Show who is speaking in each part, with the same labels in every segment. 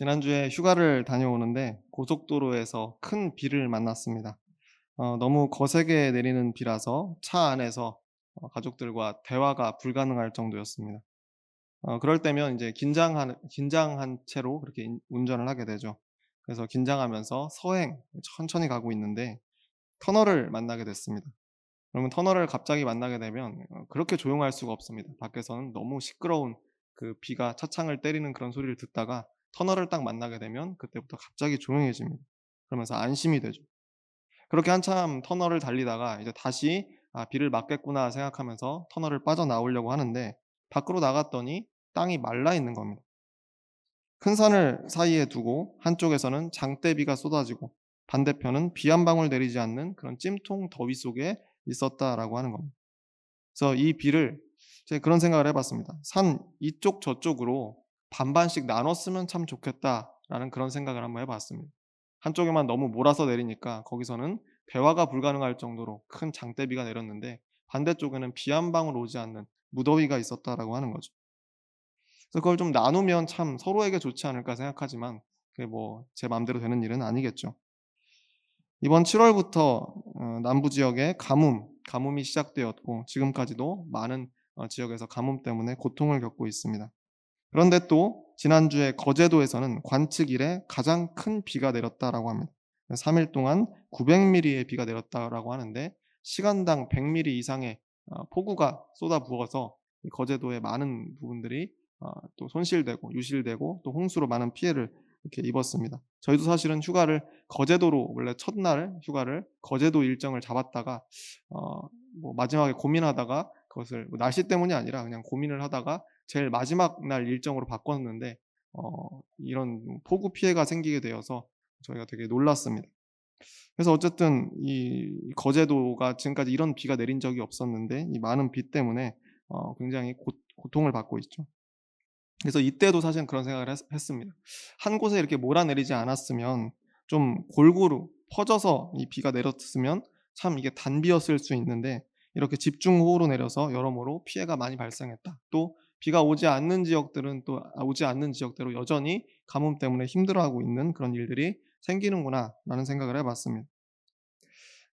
Speaker 1: 지난주에 휴가를 다녀오는데 고속도로에서 큰 비를 만났습니다. 너무 거세게 내리는 비라서 차 안에서 가족들과 대화가 불가능할 정도였습니다. 그럴 때면 이제 긴장한 채로 그렇게 운전을 하게 되죠. 그래서 긴장하면서 서행 천천히 가고 있는데 터널을 만나게 됐습니다. 그러면 터널을 갑자기 만나게 되면 그렇게 조용할 수가 없습니다. 밖에서는 너무 시끄러운 그 비가 차창을 때리는 그런 소리를 듣다가 터널을 딱 만나게 되면 그때부터 갑자기 조용해집니다. 그러면서 안심이 되죠. 그렇게 한참 터널을 달리다가 이제 다시 '아 비를 맞겠구나.' 생각하면서 터널을 빠져나오려고 하는데 밖으로 나갔더니 땅이 말라 있는 겁니다. 큰 산을 사이에 두고 한쪽에서는 장대비가 쏟아지고 반대편은 비 한 방울 내리지 않는 그런 찜통 더위 속에 있었다라고 하는 겁니다. 그래서 이 비를 제가 그런 생각을 해 봤습니다. '산 이쪽 저쪽으로 반반씩 나눴으면 참 좋겠다.'라는 그런 생각을 한번 해 봤습니다. 한쪽에만 너무 몰아서 내리니까 거기서는 대화가 불가능할 정도로 큰 장대비가 내렸는데 반대쪽에는 비 한 방울 오지 않는 무더위가 있었다라고 하는 거죠. 그래서 그걸 좀 나누면 참 서로에게 좋지 않을까 생각하지만 그게 뭐 제 마음대로 되는 일은 아니겠죠. 이번 7 월부터 남부 지역에 가뭄이 시작되었고 지금까지도 많은 지역에서 가뭄 때문에 고통을 겪고 있습니다. 그런데 또 지난주에 거제도에서는 관측 이래 가장 큰 비가 내렸다라고 합니다. 3일 동안 900 밀리의 비가 내렸다라고 하는데 시간당 100 밀리 이상의 폭우가 쏟아부어서 이 거제도의 많은 부분들이 또 손실되고 유실되고 또 홍수로 많은 피해를 이렇게 입었습니다. 저희도 사실은 휴가를 거제도로 원래 첫날 휴가를 거제도 일정을 잡았다가 어 마지막에 고민하다가 그것을 뭐 날씨 때문이 아니라 그냥 고민을 하다가 제일 마지막 날 일정으로 바꿨는데 이런 폭우 피해가 생기게 되어서 저희가 되게 놀랐습니다. 그래서 어쨌든 이 거제도가 지금까지 이런 비가 내린 적이 없었는데 이 많은 비 때문에 굉장히 고통을 받고 있죠. 그래서 이때도 사실은 그런 생각을 했습니다. 한 곳에 이렇게 몰아내리지 않았으면 좀 골고루 퍼져서 이 비가 내렸으면 참 이게 단비였을 수 있는데 이렇게 집중호우로 내려서 여러모로 피해가 많이 발생했다. 또 비가 오지 않는 지역들은 또 오지 않는 지역대로 여전히 가뭄 때문에 힘들어하고 있는 그런 일들이 생기는구나라는 생각을 해 봤습니다.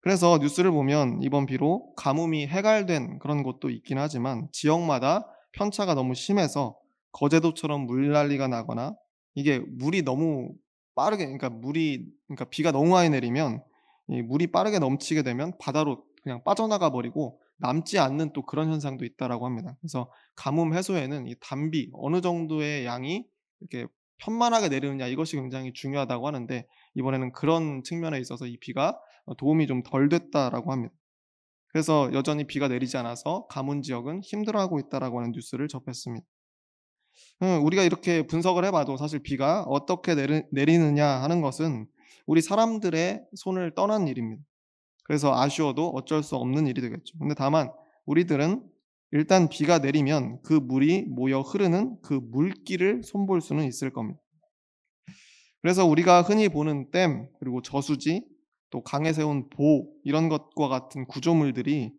Speaker 1: 그래서 뉴스를 보면 이번 비로 가뭄이 해갈된 그런 곳도 있긴 하지만 지역마다 편차가 너무 심해서 거제도처럼 물난리가 나거나 이게 물이 너무 빠르게 그러니까 비가 너무 많이 내리면 이 물이 빠르게 넘치게 되면 바다로 그냥 빠져나가 버리고 남지 않는 또 그런 현상도 있다라고 합니다. 그래서 가뭄 해소에는 이 단비 어느 정도의 양이 이렇게 편만하게 내리느냐 이것이 굉장히 중요하다고 하는데 이번에는 그런 측면에 있어서 이 비가 도움이 좀 덜 됐다라고 합니다. 그래서 여전히 비가 내리지 않아서 가문 지역은 힘들어하고 있다라고 하는 뉴스를 접했습니다. 우리가 이렇게 분석을 해 봐도 사실 비가 어떻게 내리느냐 하는 것은 우리 사람들의 손을 떠난 일입니다. 그래서 아쉬워도 어쩔 수 없는 일이 되겠죠. 근데 다만 우리들은 일단 비가 내리면 그 물이 모여 흐르는 그 물길을 손볼 수는 있을 겁니다. 그래서 우리가 흔히 보는 댐 그리고 저수지 또 강에 세운 보 이런 것과 같은 구조물들이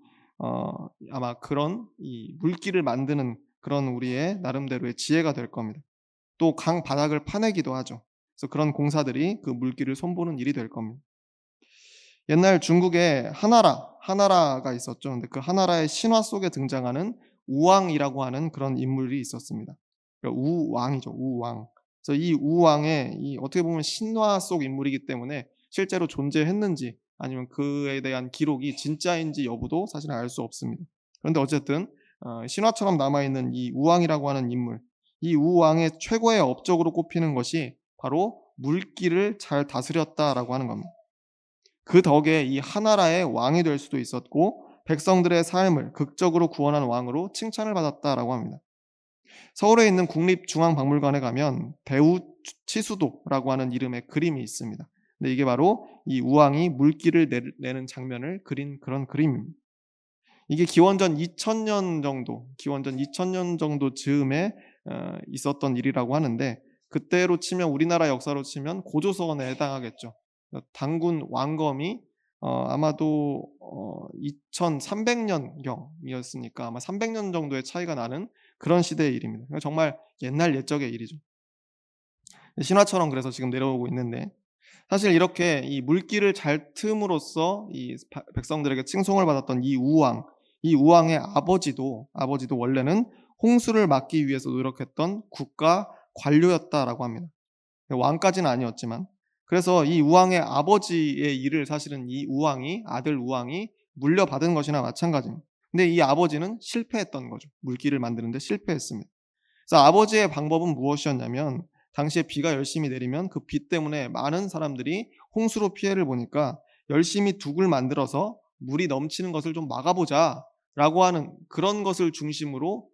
Speaker 1: 아마 그런 이 물길을 만드는 그런 우리의 나름대로의 지혜가 될 겁니다. 또 강 바닥을 파내기도 하죠. 그래서 그런 공사들이 그 물길을 손보는 일이 될 겁니다. 옛날 중국에 하나라가 있었죠. 근데 그 하나라의 신화 속에 등장하는 우왕이라고 하는 그런 인물이 있었습니다. 그러니까 우왕이죠, 우왕. 그래서 이 우왕의 이 어떻게 보면 신화 속 인물이기 때문에 실제로 존재했는지 아니면 그에 대한 기록이 진짜인지 여부도 사실은 알 수 없습니다. 그런데 어쨌든 신화처럼 남아 있는 이 우왕이라고 하는 인물, 이 우왕의 최고의 업적으로 꼽히는 것이 바로 '물길을 잘 다스렸다.'라고 하는 겁니다. 그 덕에 이 하나라의 왕이 될 수도 있었고 백성들의 삶을 극적으로 구원한 왕으로 칭찬을 받았다라고 합니다. 서울에 있는 국립중앙박물관에 가면 대우치수도라고 하는 이름의 그림이 있습니다. 근데 이게 바로 이 우왕이 물길을 내는 장면을 그린 그런 그림입니다. 이게 기원전 2000년 정도 즈음에 있었던 일이라고 하는데 그때로 치면 우리나라 역사로 치면 고조선에 해당하겠죠. 단군 왕검이 아마도 2300 년경이었으니까 아마 300년 정도의 차이가 나는 그런 시대의 일입니다. 그러니까 정말 옛날 옛적의 일이죠. 신화처럼 그래서 지금 내려오고 있는데, 사실 이렇게 이 물길을 잘 틈으로써 이 백성들에게 칭송을 받았던 이 우왕의 아버지도 원래는 홍수를 막기 위해서 노력했던 국가 관료였다라고 합니다. 왕까지는 아니었지만. 그래서 이 우왕의 아버지의 일을 사실은 아들 우왕이 물려받은 것이나 마찬가지입니다. 근데 이 아버지는 실패했던 거죠. 물길을 만드는 데 실패했습니다. 그래서 아버지의 방법은 무엇이었냐면, 당시에 비가 열심히 내리면 그 비 때문에 많은 사람들이 홍수로 피해를 보니까 열심히 둑을 만들어서 물이 넘치는 것을 좀 막아보자라고 하는 그런 것을 중심으로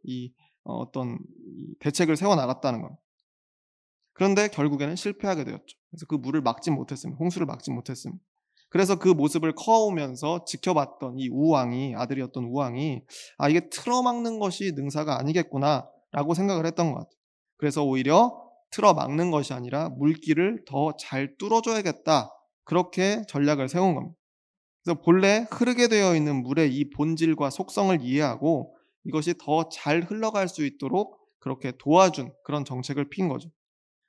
Speaker 1: 어떤 이 대책을 세워 나갔다는 겁니다. 그런데 결국에는 실패하게 되었죠. 그래서 그 물을 막지 못했습니다. 홍수를 막지 못했습니다. 그래서 그 모습을 커오면서 지켜봤던 이 아들이었던 우왕이 '아, 이게 틀어막는 것이 능사가 아니겠구나.'라고 생각을 했던 것 같아요. 그래서 오히려 '틀어막는 것이 아니라 물길을 더 잘 뚫어 줘야겠다.' 그렇게 전략을 세운 겁니다. 그래서 본래 흐르게 되어 있는 물의 이 본질과 속성을 이해하고 이것이 더 잘 흘러갈 수 있도록 그렇게 도와준 그런 정책을 핀 거죠.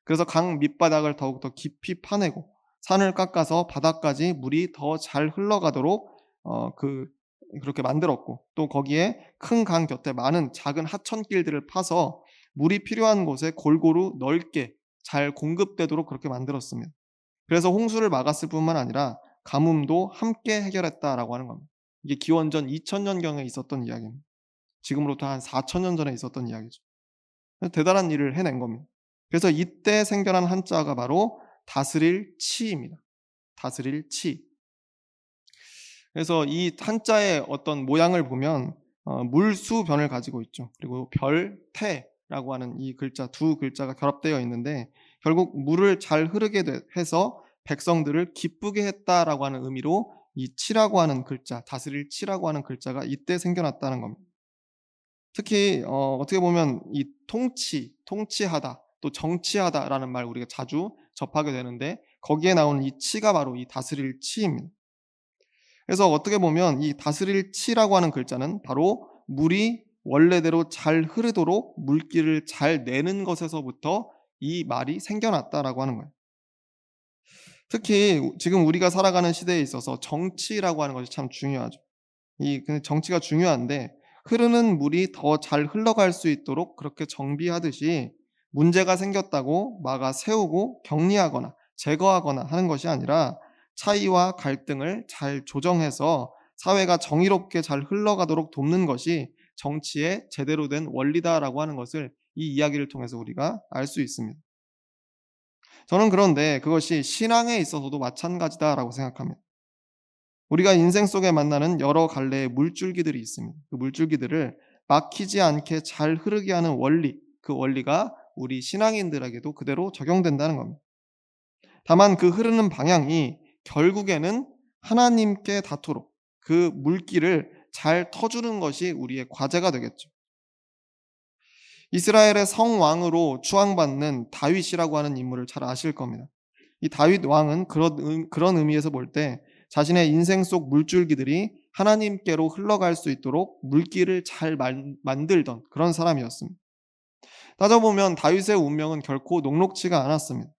Speaker 1: 그래서 강 밑바닥을 더욱더 깊이 파내고 산을 깎아서 바닥까지 물이 더 잘 흘러가도록 그렇게 만들었고, 또 거기에 큰 강 곁에 많은 작은 하천길들을 파서 물이 필요한 곳에 골고루 넓게 잘 공급되도록 그렇게 만들었습니다. 그래서 홍수를 막았을 뿐만 아니라 가뭄도 함께 해결했다라고 하는 겁니다. 이게 기원전 2000년경에 있었던 이야기입니다. 지금으로부터 한 4000년 전에 있었던 이야기죠. 대단한 일을 해낸 겁니다. 그래서 이때 생겨난 한자가 바로 다스릴 치입니다. 다스릴 치. 그래서 이 한자의 어떤 모양을 보면 물수변을 가지고 있죠. 그리고 별태라고 하는 이 글자, 두 글자가 결합되어 있는데, 결국 물을 잘 흐르게 해서 백성들을 기쁘게 했다라고 하는 의미로 이 치라고 하는 글자, 다스릴 치라고 하는 글자가 이때 생겨났다는 겁니다. 특히 어떻게 보면 이 통치하다, 또 정치하다라는 말 우리가 자주 접하게 되는데, 거기에 나오는 이 치가 바로 이 다스릴 치입니다. 그래서 어떻게 보면 이 다스릴 치라고 하는 글자는 바로 물이 원래대로 잘 흐르도록 물길을 잘 내는 것에서부터 이 말이 생겨났다라고 하는 거예요. 특히 지금 우리가 살아가는 시대에 있어서 정치라고 하는 것이 참 중요하죠. 근데 정치가 중요한데, 흐르는 물이 더 잘 흘러갈 수 있도록 그렇게 정비하듯이 문제가 생겼다고 막아 세우고 격리하거나 제거하거나 하는 것이 아니라 차이와 갈등을 잘 조정해서 사회가 정의롭게 잘 흘러가도록 돕는 것이 정치의 제대로 된 원리다라고 하는 것을 이 이야기를 통해서 우리가 알 수 있습니다. 저는 그런데 그것이 신앙에 있어서도 마찬가지다라고 생각합니다. 우리가 인생 속에 만나는 여러 갈래의 물줄기들이 있습니다. 그 물줄기들을 막히지 않게 잘 흐르게 하는 원리, 그 원리가 우리 신앙인들에게도 그대로 적용된다는 겁니다. 다만 그 흐르는 방향이 결국에는 하나님께 닿도록 그 물길을 잘 터주는 것이 우리의 과제가 되겠죠. 이스라엘의 성왕으로 추앙받는 다윗이라고 하는 인물을 잘 아실 겁니다. 이 다윗 왕은 그런 의미에서 볼 때 자신의 인생 속 물줄기들이 하나님께로 흘러갈 수 있도록 물길을 잘 만들던 그런 사람이었습니다. 따져보면 다윗의 운명은 결코 녹록지가 않았습니다.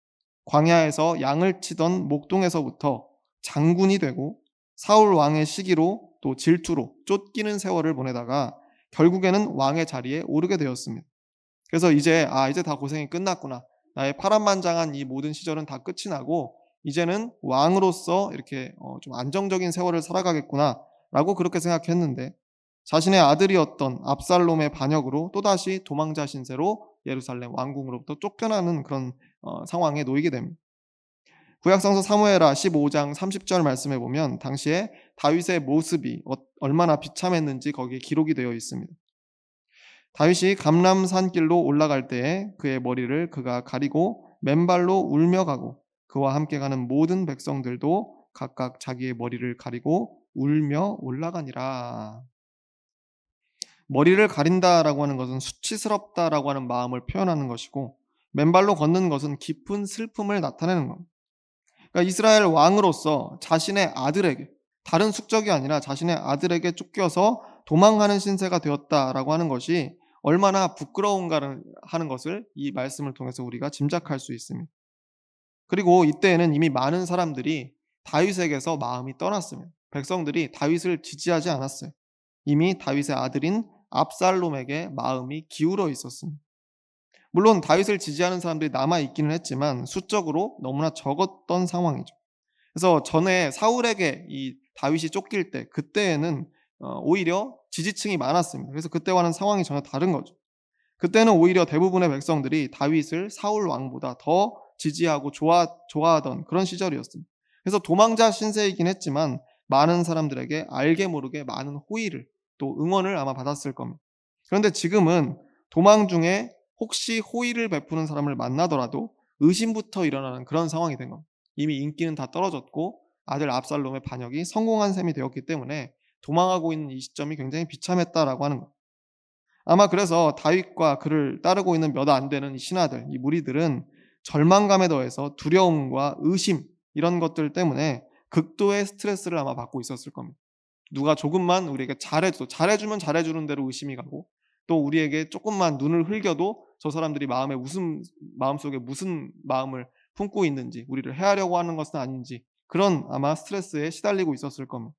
Speaker 1: 광야에서 양을 치던 목동에서부터 장군이 되고, 사울 왕의 시기로 또 질투로 쫓기는 세월을 보내다가 결국에는 왕의 자리에 오르게 되었습니다. 그래서 이제 다 고생이 끝났구나. 나의 파란만장한 이 모든 시절은 다 끝이 나고 이제는 왕으로서 이렇게 좀 안정적인 세월을 살아가겠구나라고 그렇게 생각했는데, 자신의 아들이었던 압살롬의 반역으로 또다시 도망자 신세로 예루살렘 왕궁으로부터 쫓겨나는 그런 상황에 놓이게 됩니다. 구약성서 사무엘하 15장 30절 말씀에 보면 당시에 다윗의 모습이 얼마나 비참했는지 거기에 기록이 되어 있습니다. 다윗이 감람산 길로 올라갈 때에 그의 머리를 그가 가리고 맨발로 울며 가고, 그와 함께 가는 모든 백성들도 각각 자기의 머리를 가리고 울며 올라가니라. 머리를 가린다라고 하는 것은 수치스럽다라고 하는 마음을 표현하는 것이고, 맨발로 걷는 것은 깊은 슬픔을 나타내는 겁니다. 그러니까 이스라엘 왕으로서 자신의 아들에게, 다른 숙적이 아니라 자신의 아들에게 쫓겨서 도망하는 신세가 되었다라고 하는 것이 얼마나 부끄러운가 하는 것을 이 말씀을 통해서 우리가 짐작할 수 있습니다. 그리고 이때에는 이미 많은 사람들이 다윗에게서 마음이 떠났습니다. 백성들이 다윗을 지지하지 않았어요. 이미 다윗의 아들인 압살롬에게 마음이 기울어 있었습니다. 물론 다윗을 지지하는 사람들이 남아 있기는 했지만 수적으로 너무나 적었던 상황이죠. 그래서 전에 사울에게 이 다윗이 쫓길 때 그때에는 오히려 지지층이 많았습니다. 그래서 그때와는 상황이 전혀 다른 거죠. 그때는 오히려 대부분의 백성들이 다윗을 사울 왕보다 더 지지하고 좋아하던 그런 시절이었습니다. 그래서 도망자 신세이긴 했지만 많은 사람들에게 알게 모르게 많은 호의를 또 응원을 아마 받았을 겁니다. 그런데 지금은 도망 중에 혹시 호의를 베푸는 사람을 만나더라도 의심부터 일어나는 그런 상황이 된 겁니다. 이미 인기는 다 떨어졌고 아들 압살롬의 반역이 성공한 셈이 되었기 때문에 도망하고 있는 이 시점이 굉장히 비참했다라고 하는 거예요. 아마 그래서 다윗과 그를 따르고 있는 몇 안 되는 이 신하들, 이 무리들은 절망감에 더해서 두려움과 의심 이런 것들 때문에 극도의 스트레스를 아마 받고 있었을 겁니다. 누가 조금만 우리에게 잘해주면 잘해주는 대로 의심이 가고 또 우리에게 조금만 눈을 흘겨도 저 사람들이 마음속에 무슨 마음을 품고 있는지 우리를 해하려고 하는 것은 아닌지 그런 아마 스트레스에 시달리고 있었을 겁니다.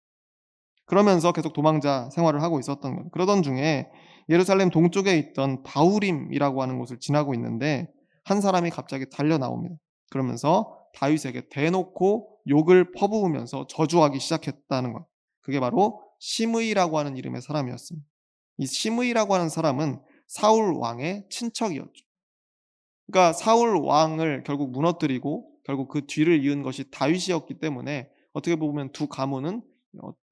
Speaker 1: 그러면서 계속 도망자 생활을 하고 있었던 거예요. 그러던 중에 예루살렘 동쪽에 있던 바후림이라고 하는 곳을 지나고 있는데 한 사람이 갑자기 달려 나옵니다. 그러면서 다윗에게 대놓고 욕을 퍼부으면서 저주하기 시작했다는 것. 그게 바로 시므이라고 하는 이름의 사람이었습니다. 이 시므이라고 하는 사람은 사울 왕의 친척이었죠. 그러니까 사울 왕을 결국 무너뜨리고 결국 그 뒤를 이은 것이 다윗이었기 때문에 어떻게 보면 두 가문은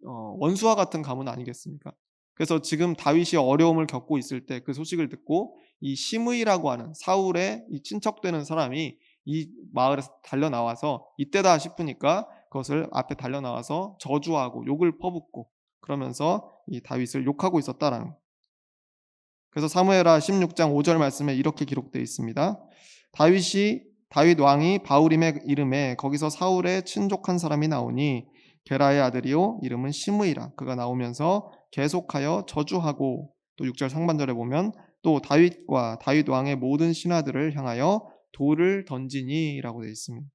Speaker 1: 원수와 같은 가문 아니겠습니까? 그래서 지금 다윗이 어려움을 겪고 있을 때 그 소식을 듣고 이 시므이라고 하는 사울의 이 친척되는 사람이 이 마을에서 달려 나와서 이때다 싶으니까 그것을 앞에 달려 나와서 저주하고 욕을 퍼붓고 그러면서 이 다윗을 욕하고 있었다라는 거예요. 그래서 사무엘하 16장 5절 말씀에 이렇게 기록되어 있습니다. 다윗 왕이 바울임의 이름에 거기서 사울의 친족한 사람이 나오니 게라의 아들이요 이름은 시므이라. 그가 나오면서 계속하여 저주하고 또 6절 상반절에 보면 또 다윗과 다윗 왕의 모든 신하들을 향하여 돌을 던지니라고 되어 있습니다.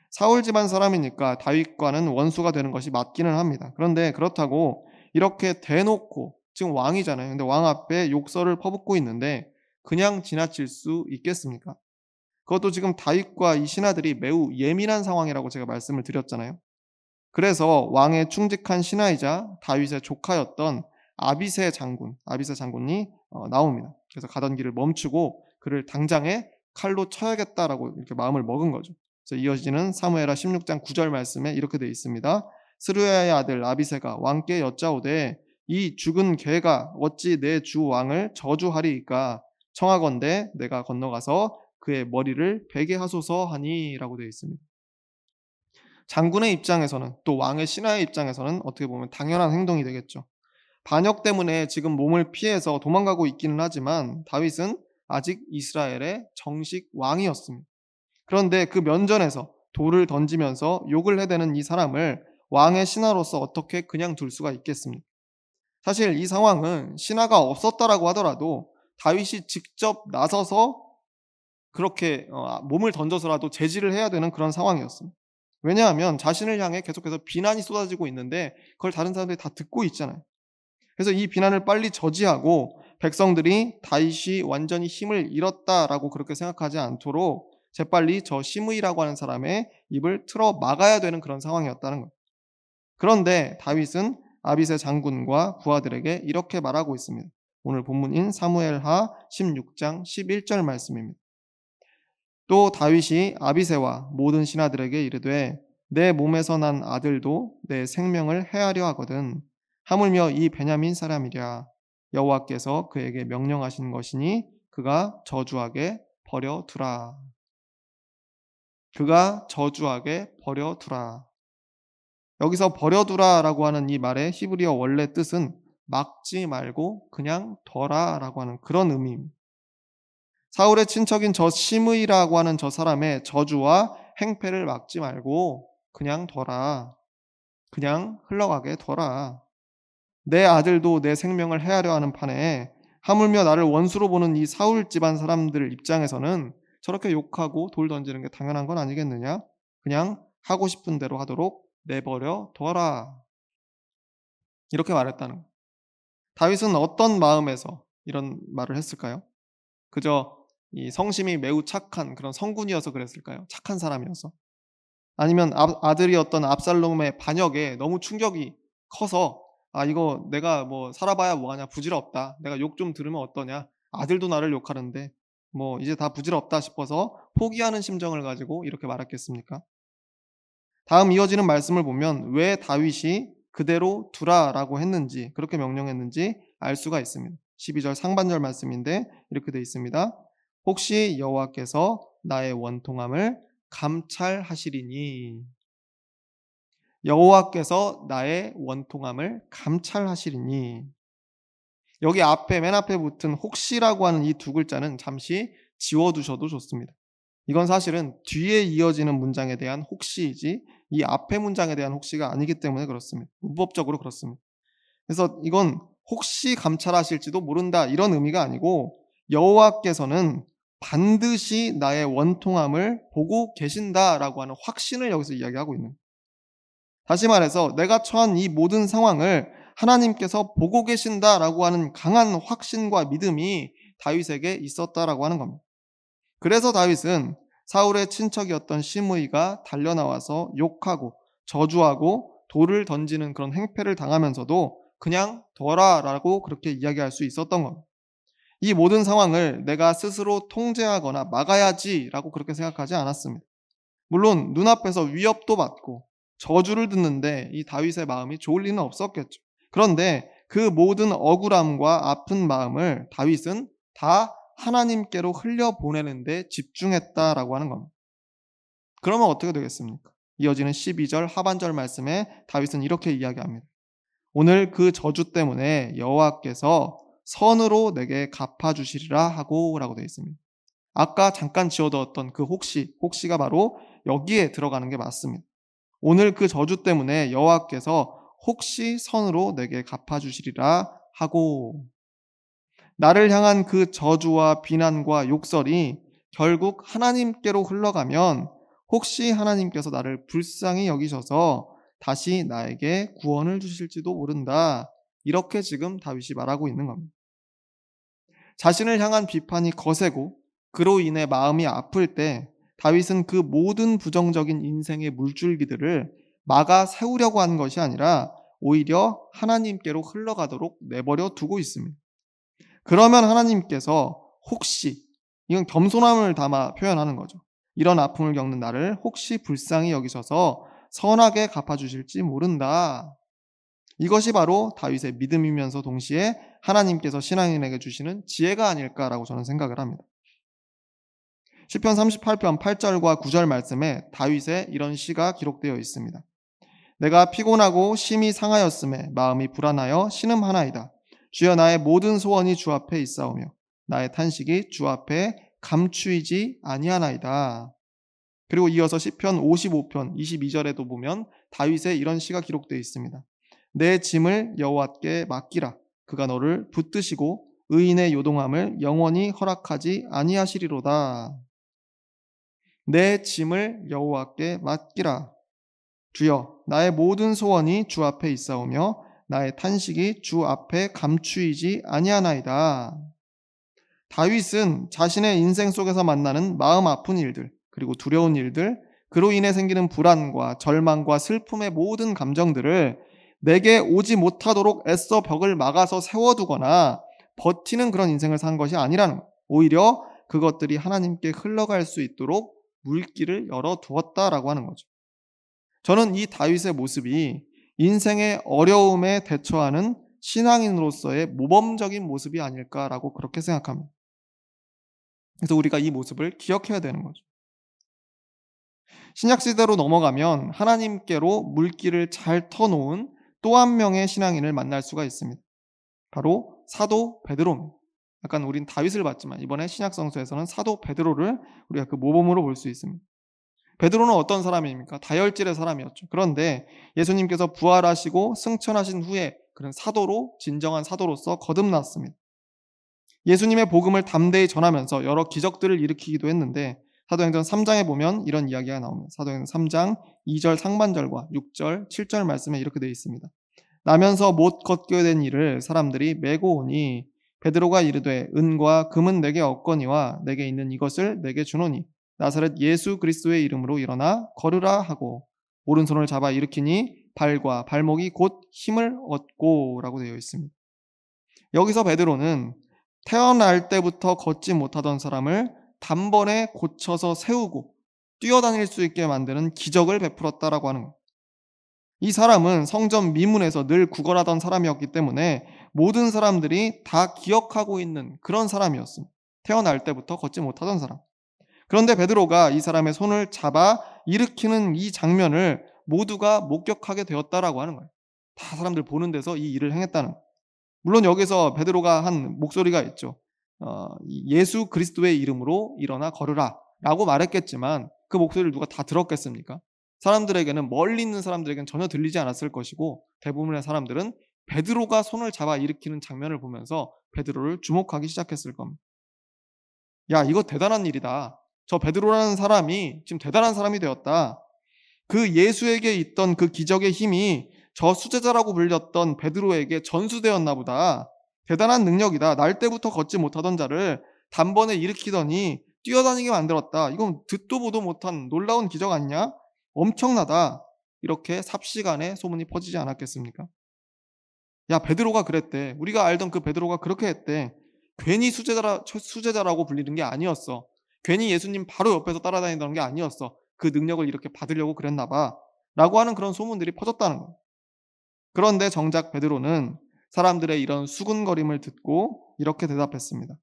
Speaker 1: 사울 집안 사람이니까 다윗과는 원수가 되는 것이 맞기는 합니다. 그런데 그렇다고 이렇게 대놓고 지금 왕이잖아요. 근데 왕 앞에 욕설을 퍼붓고 있는데 그냥 지나칠 수 있겠습니까? 그것도 지금 다윗과 이 신하들이 매우 예민한 상황이라고 제가 말씀을 드렸잖아요. 그래서 왕의 충직한 신하이자 다윗의 조카였던 아비새 장군이 나옵니다. 그래서 가던 길을 멈추고 그를 당장에 칼로 쳐야겠다라고 이렇게 마음을 먹은 거죠. 그래서 이어지는 사무엘하 16장 9절 말씀에 이렇게 되어 있습니다. 스루야의 아들 아비새가 왕께 여짜오되 이 죽은 개가 어찌 내 주 왕을 저주하리이까 청하건대 내가 건너가서 그의 머리를 베게 하소서 하니라고 되어 있습니다. 장군의 입장에서는 또 왕의 신하의 입장에서는 어떻게 보면 당연한 행동이 되겠죠. 반역 때문에 지금 몸을 피해서 도망가고 있기는 하지만 다윗은 아직 이스라엘의 정식 왕이었습니다. 그런데 그 면전에서 돌을 던지면서 욕을 해대는 이 사람을 왕의 신하로서 어떻게 그냥 둘 수가 있겠습니까? 사실 이 상황은 신하가 없었다라고 하더라도 다윗이 직접 나서서 그렇게 몸을 던져서라도 제지를 해야 되는 그런 상황이었습니다. 왜냐하면 자신을 향해 계속해서 비난이 쏟아지고 있는데 그걸 다른 사람들이 다 듣고 있잖아요. 그래서 이 비난을 빨리 저지하고 백성들이 다윗이 완전히 힘을 잃었다라고 그렇게 생각하지 않도록 재빨리 저 시므이라고 하는 사람의 입을 틀어 막아야 되는 그런 상황이었다는 거예요. 그런데 다윗은 아비새 장군과 부하들에게 이렇게 말하고 있습니다. 오늘 본문인 사무엘하 16장 11절 말씀입니다. 또 다윗이 아비새와 모든 신하들에게 이르되 내 몸에서 난 아들도 내 생명을 해하려 하거든 하물며 이 베냐민 사람이랴 여호와께서 그에게 명령하신 것이니 그가 저주하게 버려두라. 그가 저주하게 버려두라. 여기서 버려두라라고 하는 이 말의 히브리어 원래 뜻은 막지 말고 그냥 둬라라고 하는 그런 의미입니다. 사울의 친척인 저 시므이라고 하는 저 사람의 저주와 행패를 막지 말고 그냥 둬라. 그냥 흘러가게 둬라. 내 아들도 내 생명을 해하려 하는 판에 하물며 나를 원수로 보는 이 사울 집안 사람들 입장에서는 저렇게 욕하고 돌 던지는 게 당연한 건 아니겠느냐? 그냥 하고 싶은 대로 하도록 내버려 둬라. 이렇게 말했다는 거예요. 다윗은 어떤 마음에서 이런 말을 했을까요? 그저 이 성심이 매우 착한 그런 성군이어서 그랬을까요? 착한 사람이어서? 아니면 아들이었던 압살롬의 반역에 너무 충격이 커서 '아 이거 내가 뭐 살아봐야 뭐하냐. 부질없다. 내가 욕 좀 들으면 어떠냐. 아들도 나를 욕하는데 뭐 이제 다 부질없다.' 싶어서 포기하는 심정을 가지고 이렇게 말했겠습니까? 다음 이어지는 말씀을 보면 왜 다윗이 "그대로 두라."라고 했는지, 그렇게 명령했는지 알 수가 있습니다. 12절 상반절 말씀인데 이렇게 되어 있습니다. "혹시 여호와께서 나의 원통함을 감찰하시리니." 여호와께서 나의 원통함을 감찰하시리니. 여기 앞에 맨 앞에 붙은 혹시라고 하는 이 두 글자는 잠시 지워 두셔도 좋습니다. 이건 사실은 뒤에 이어지는 문장에 대한 혹시이지 이 앞에 문장에 대한 혹시가 아니기 때문에 그렇습니다. 문법적으로 그렇습니다. 그래서 이건 '혹시 감찰하실지도 모른다.' 이런 의미가 아니고 여호와께서는 반드시 나의 원통함을 보고 계신다라고 하는 확신을 여기서 이야기하고 있는 거예요. 다시 말해서 내가 처한 이 모든 상황을 하나님께서 보고 계신다라고 하는 강한 확신과 믿음이 다윗에게 있었다라고 하는 겁니다. 그래서 다윗은 사울의 친척이었던 시므이가 달려나와서 욕하고 저주하고 돌을 던지는 그런 행패를 당하면서도 그냥 둬라라고 그렇게 이야기할 수 있었던 겁니다. 이 모든 상황을 내가 스스로 통제하거나 막아야지라고 그렇게 생각하지 않았습니다. 물론 눈앞에서 위협도 받고 저주를 듣는데 이 다윗의 마음이 좋을 리는 없었겠죠. 그런데 그 모든 억울함과 아픈 마음을 다윗은 다 하나님께로 흘려보내는 데 집중했다라고 하는 겁니다. 그러면 어떻게 되겠습니까? 이어지는 12절 하반절 말씀에 다윗은 이렇게 이야기합니다. 오늘 그 저주 때문에 여호와께서 선으로 내게 갚아주시리라 하고 라고 되어 있습니다. 아까 잠깐 지어두었던 그 혹시가 바로 여기에 들어가는 게 맞습니다. 오늘 그 저주 때문에 여호와께서 혹시 선으로 내게 갚아주시리라 하고. 나를 향한 그 저주와 비난과 욕설이 결국 하나님께로 흘러가면 혹시 하나님께서 나를 불쌍히 여기셔서 다시 나에게 구원을 주실지도 모른다. 이렇게 지금 다윗이 말하고 있는 겁니다. 자신을 향한 비판이 거세고 그로 인해 마음이 아플 때 다윗은 그 모든 부정적인 인생의 물줄기들을 막아 세우려고 하는 것이 아니라 오히려 하나님께로 흘러가도록 내버려 두고 있습니다. 그러면 하나님께서 혹시, 이건 겸손함을 담아 표현하는 거죠. 이런 아픔을 겪는 나를 혹시 불쌍히 여기셔서 선하게 갚아주실지 모른다. 이것이 바로 다윗의 믿음이면서 동시에 하나님께서 신앙인에게 주시는 지혜가 아닐까라고 저는 생각을 합니다. 시편 38편 8절과 9절 말씀에 다윗의 이런 시가 기록되어 있습니다. 내가 피곤하고 심히 상하였음에 마음이 불안하여 신음하나이다. 주여 나의 모든 소원이 주 앞에 있사오며 나의 탄식이 주 앞에 감추이지 아니하나이다. 그리고 이어서 시편 55편 22절에도 보면 다윗의 이런 시가 기록되어 있습니다. 내 짐을 여호와께 맡기라. 그가 너를 붙드시고 의인의 요동함을 영원히 허락하지 아니하시리로다. 내 짐을 여호와께 맡기라. 주여 나의 모든 소원이 주 앞에 있사오며 나의 탄식이 주 앞에 감추이지 아니하나이다. 다윗은 자신의 인생 속에서 만나는 마음 아픈 일들, 그리고 두려운 일들, 그로 인해 생기는 불안과 절망과 슬픔의 모든 감정들을 내게 오지 못하도록 애써 벽을 막아서 세워두거나 버티는 그런 인생을 산 것이 아니라는 거예요. 오히려 그것들이 하나님께 흘러갈 수 있도록 물길을 열어두었다라고 하는 거죠. 저는 이 다윗의 모습이 인생의 어려움에 대처하는 신앙인으로서의 모범적인 모습이 아닐까라고 그렇게 생각합니다. 그래서 우리가 이 모습을 기억해야 되는 거죠. 신약시대로 넘어가면 하나님께로 물길을 잘 터놓은 또 한 명의 신앙인을 만날 수가 있습니다. 바로 사도 베드로입니다. 약간 우린 다윗을 봤지만 이번에 신약성서에서는 사도 베드로를 우리가 그 모범으로 볼 수 있습니다. 베드로는 어떤 사람입니까? 다혈질의 사람이었죠. 그런데 예수님께서 부활하시고 승천하신 후에 그런 사도로, 진정한 사도로서 거듭났습니다. 예수님의 복음을 담대히 전하면서 여러 기적들을 일으키기도 했는데 사도행전 3장에 보면 이런 이야기가 나옵니다. 사도행전 3장 2절 상반절과 6절, 7절 말씀에 이렇게 되어 있습니다. 나면서 못 걷게 된 이를 사람들이 메고 오니 베드로가 이르되 은과 금은 내게 없거니와 내게 있는 이것을 내게 주노니 나사렛 예수 그리스도의 이름으로 일어나 걸으라 하고 오른손을 잡아 일으키니 발과 발목이 곧 힘을 얻고 라고 되어 있습니다. 여기서 베드로는 태어날 때부터 걷지 못하던 사람을 단번에 고쳐서 세우고 뛰어다닐 수 있게 만드는 기적을 베풀었다라고 하는 거예요. 이 사람은 성전 미문에서 늘 구걸하던 사람이었기 때문에 모든 사람들이 다 기억하고 있는 그런 사람이었습니다. 태어날 때부터 걷지 못하던 사람. 그런데 베드로가 이 사람의 손을 잡아 일으키는 이 장면을 모두가 목격하게 되었다라고 하는 거예요. 다 사람들 보는 데서 이 일을 행했다는 거예요. 물론 여기서 베드로가 한 목소리가 있죠. 예수 그리스도의 이름으로 일어나 걸으라 라고 말했겠지만 그 목소리를 누가 다 들었겠습니까? 사람들에게는 멀리 있는 사람들에게는 전혀 들리지 않았을 것이고 대부분의 사람들은 베드로가 손을 잡아 일으키는 장면을 보면서 베드로를 주목하기 시작했을 겁니다. 야, 이거 대단한 일이다. 저 베드로라는 사람이 지금 대단한 사람이 되었다. 그 예수에게 있던 그 기적의 힘이 저 수제자라고 불렸던 베드로에게 전수되었나 보다. 대단한 능력이다. 날 때부터 걷지 못하던 자를 단번에 일으키더니 뛰어다니게 만들었다. 이건 듣도 보도 못한 놀라운 기적 아니냐? 엄청나다. 이렇게 삽시간에 소문이 퍼지지 않았겠습니까? 야, 베드로가 그랬대. 우리가 알던 그 베드로가 그렇게 했대. 괜히 수제자라고 불리는 게 아니었어. 괜히 예수님 바로 옆에서 따라다니던 게 아니었어. 그 능력을 이렇게 받으려고 그랬나 봐. 라고 하는 그런 소문들이 퍼졌다는 거예요. 그런데 정작 베드로는 사람들의 이런 수군거림을 듣고 이렇게 대답했습니다.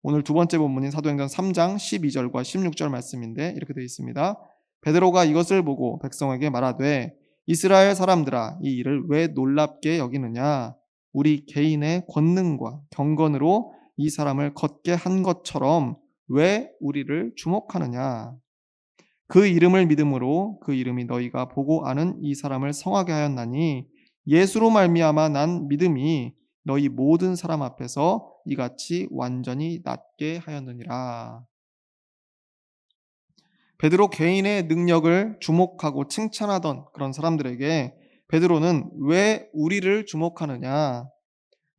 Speaker 1: 오늘 두 번째 본문인 사도행전 3장 12절과 16절 말씀인데 이렇게 되어 있습니다. 베드로가 이것을 보고 백성에게 말하되 이스라엘 사람들아 이 일을 왜 놀랍게 여기느냐? 우리 개인의 권능과 경건으로 이 사람을 걷게 한 것처럼 왜 우리를 주목하느냐? 그 이름을 믿음으로 그 이름이 너희가 보고 아는 이 사람을 성하게 하였나니 예수로 말미암아 난 믿음이 너희 모든 사람 앞에서 이같이 완전히 낫게 하였느니라. 베드로 개인의 능력을 주목하고 칭찬하던 그런 사람들에게 베드로는 왜 우리를 주목하느냐?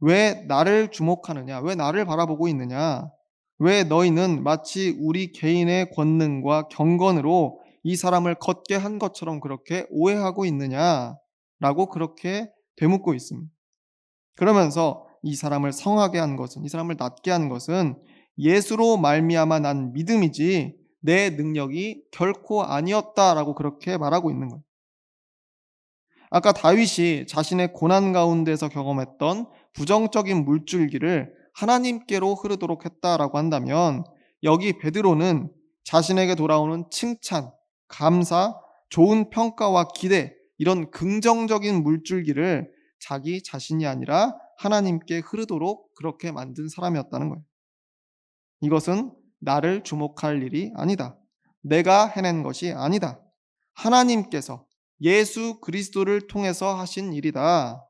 Speaker 1: 왜 나를 주목하느냐? 왜 나를 바라보고 있느냐? 왜 너희는 마치 우리 개인의 권능과 경건으로 이 사람을 걷게 한 것처럼 그렇게 오해하고 있느냐? 라고 그렇게 되묻고 있습니다. 그러면서 이 사람을 성하게 한 것은, 이 사람을 낫게 한 것은 예수로 말미암아 난 믿음이지 내 능력이 결코 아니었다라고 그렇게 말하고 있는 거예요. 아까 다윗이 자신의 고난 가운데서 경험했던 부정적인 물줄기를 하나님께로 흐르도록 했다라고 한다면 여기 베드로는 자신에게 돌아오는 칭찬, 감사, 좋은 평가와 기대 이런 긍정적인 물줄기를 자기 자신이 아니라 하나님께 흐르도록 그렇게 만든 사람이었다는 거예요. 이것은 나를 주목할 일이 아니다. 내가 해낸 것이 아니다. 하나님께서 예수 그리스도를 통해서 하신 일이다.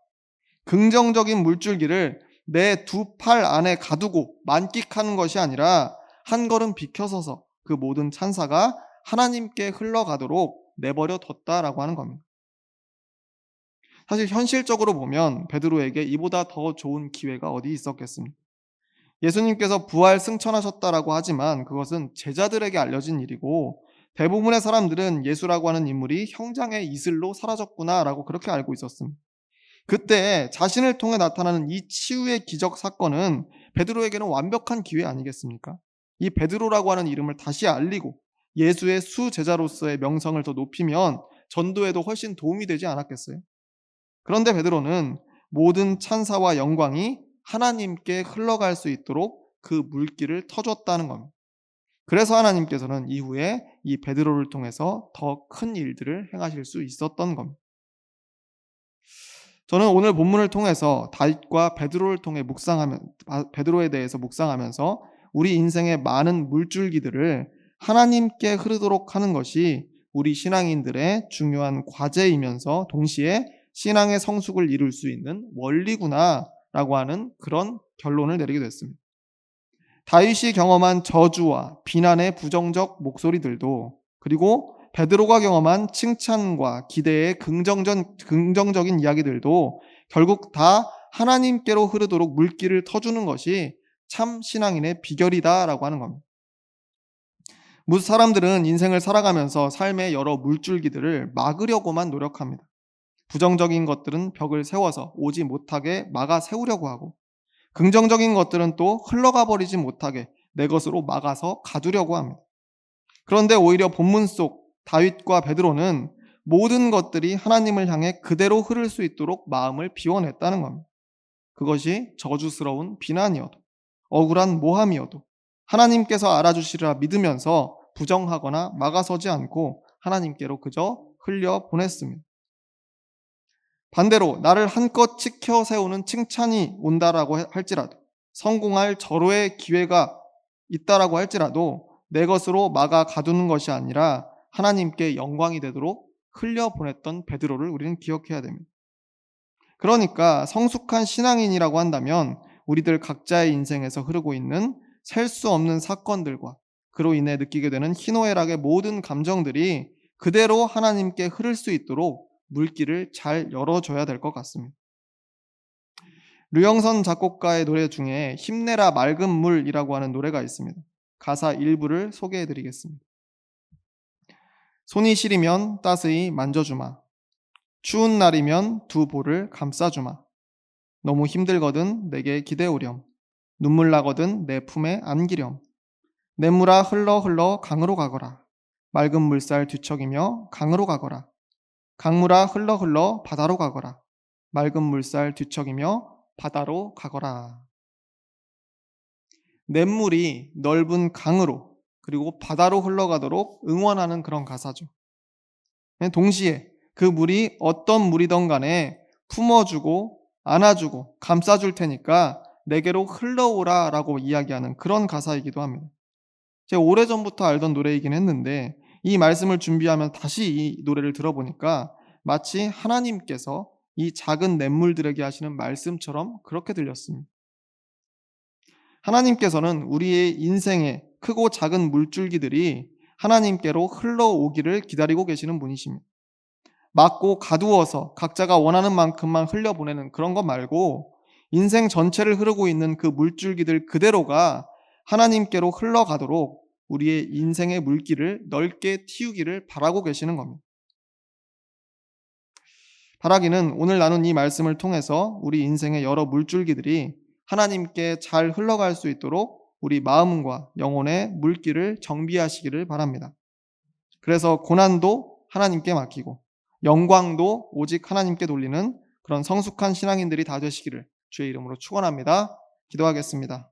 Speaker 1: 긍정적인 물줄기를 내 두 팔 안에 가두고 만끽하는 것이 아니라 한 걸음 비켜서서 그 모든 찬사가 하나님께 흘러가도록 내버려 뒀다라고 하는 겁니다. 사실 현실적으로 보면 베드로에게 이보다 더 좋은 기회가 어디 있었겠습니까? 예수님께서 부활 승천하셨다라고 하지만 그것은 제자들에게 알려진 일이고 대부분의 사람들은 예수라고 하는 인물이 형장의 이슬로 사라졌구나라고 그렇게 알고 있었습니다. 그때 자신을 통해 나타나는 이 치유의 기적 사건은 베드로에게는 완벽한 기회 아니겠습니까? 이 베드로라고 하는 이름을 다시 알리고 예수의 수제자로서의 명성을 더 높이면 전도에도 훨씬 도움이 되지 않았겠어요? 그런데 베드로는 모든 찬사와 영광이 하나님께 흘러갈 수 있도록 그 물길을 터줬다는 겁니다. 그래서 하나님께서는 이후에 이 베드로를 통해서 더 큰 일들을 행하실 수 있었던 겁니다. 저는 오늘 본문을 통해서 다윗과 베드로를 통해 베드로에 대해서 묵상하면서 우리 인생의 많은 물줄기들을 하나님께 흐르도록 하는 것이 우리 신앙인들의 중요한 과제이면서 동시에 신앙의 성숙을 이룰 수 있는 원리구나라고 하는 그런 결론을 내리게 됐습니다. 다윗이 경험한 저주와 비난의 부정적 목소리들도, 그리고 베드로가 경험한 칭찬과 기대의 긍정적인 이야기들도 결국 다 하나님께로 흐르도록 물길을 터주는 것이 참 신앙인의 비결이다라고 하는 겁니다. 무슨 사람들은 인생을 살아가면서 삶의 여러 물줄기들을 막으려고만 노력합니다. 부정적인 것들은 벽을 세워서 오지 못하게 막아 세우려고 하고, 긍정적인 것들은 또 흘러가 버리지 못하게 내 것으로 막아서 가두려고 합니다. 그런데 오히려 본문 속 다윗과 베드로는 모든 것들이 하나님을 향해 그대로 흐를 수 있도록 마음을 비워냈다는 겁니다. 그것이 저주스러운 비난이어도, 억울한 모함이어도 하나님께서 알아주시리라 믿으면서 부정하거나 막아서지 않고 하나님께로 그저 흘려 보냈습니다. 반대로 나를 한껏 치켜 세우는 칭찬이 온다라고 할지라도, 성공할 절호의 기회가 있다라고 할지라도 내 것으로 막아 가두는 것이 아니라 하나님께 영광이 되도록 흘려 보냈던 베드로를 우리는 기억해야 됩니다. 그러니까 성숙한 신앙인이라고 한다면 우리들 각자의 인생에서 흐르고 있는 셀 수 없는 사건들과 그로 인해 느끼게 되는 희노애락의 모든 감정들이 그대로 하나님께 흐를 수 있도록 물길을 잘 열어줘야 될 것 같습니다. 류영선 작곡가의 노래 중에 힘내라 맑은 물이라고 하는 노래가 있습니다. 가사 일부를 소개해 드리겠습니다. 손이 시리면 따스히 만져주마. 추운 날이면 두 볼을 감싸주마. 너무 힘들거든 내게 기대오렴. 눈물 나거든 내 품에 안기렴. 냇물아 흘러 흘러 강으로 가거라. 맑은 물살 뒤척이며 강으로 가거라. 강물아 흘러 흘러 바다로 가거라. 맑은 물살 뒤척이며 바다로 가거라. 냇물이 넓은 강으로 그리고 바다로 흘러가도록 응원하는 그런 가사죠. 동시에 그 물이 어떤 물이든 간에 품어주고 안아주고 감싸줄 테니까 내게로 흘러오라 라고 이야기하는 그런 가사이기도 합니다. 제가 오래전부터 알던 노래이긴 했는데 이 말씀을 준비하면 다시 이 노래를 들어보니까 마치 하나님께서 이 작은 냇물들에게 하시는 말씀처럼 그렇게 들렸습니다. 하나님께서는 우리의 인생의 크고 작은 물줄기들이 하나님께로 흘러오기를 기다리고 계시는 분이십니다. 막고 가두어서 각자가 원하는 만큼만 흘려보내는 그런 것 말고 인생 전체를 흐르고 있는 그 물줄기들 그대로가 하나님께로 흘러가도록 우리의 인생의 물길을 넓게 틔우기를 바라고 계시는 겁니다. 바라기는 오늘 나눈 이 말씀을 통해서 우리 인생의 여러 물줄기들이 하나님께 잘 흘러갈 수 있도록 우리 마음과 영혼의 물길을 정비하시기를 바랍니다. 그래서 고난도 하나님께 맡기고 영광도 오직 하나님께 돌리는 그런 성숙한 신앙인들이 다 되시기를 주의 이름으로 축원합니다. 기도하겠습니다.